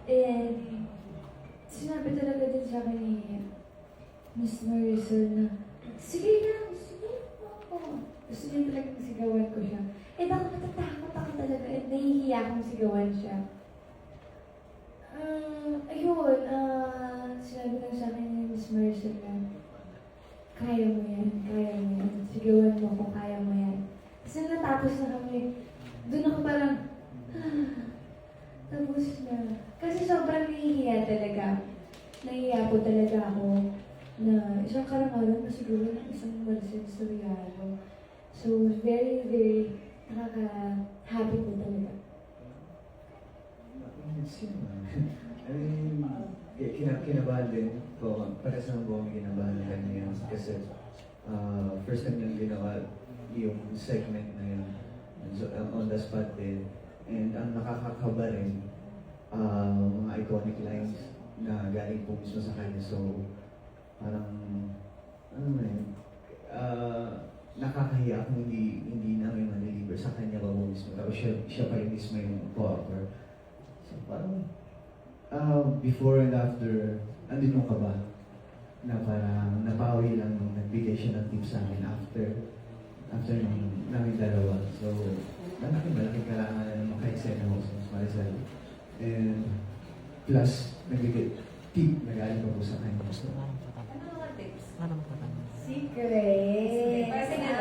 And sinabi talaga din sa akin ni Miss Marisol na, sige lang, sige ako. Gusto niya talagang sigawan ko siya. Eh baka natatakot ako talaga at nahihiya akong sigawan siya. Ayun, sinabi lang sa akin ni Miss Marisol na, kaya mo yan, sigawan mo kung kaya mo yan. Kasi natapos na kami, doon ako parang, tapos na. Kasi sobrang nahihiya talaga. Nahihiya po talaga ako na isang karangalan na siguro ng isang Maricel Soriano. So, very, very nakaka-happy po talaga. I mean, kinabahan din ko. Para sa mga buong kinabahan na kanya kasi first time yung ginawa yung segment na yun. So, on the spot din. And ang nakakakaba rin, mga iconic lines na galing po mismo sa kanya. So, parang, ano na yun, nakakahiya kung hindi namin ma-deliver sa kanya ba po mismo. Tapos siya pa rin mismo yung co-author. So, parang, before and after, andun yung kaba na parang napawi lang nung nagbigay siya ng tip sa akin after nung namin dalawa. So, malaking kailangan na maka-eksena ko sa Maricel. And plus, nagbigay tip na galing pa po sa kanya. So, Ano mga tips? Ano ba? Secret! Kasi nga,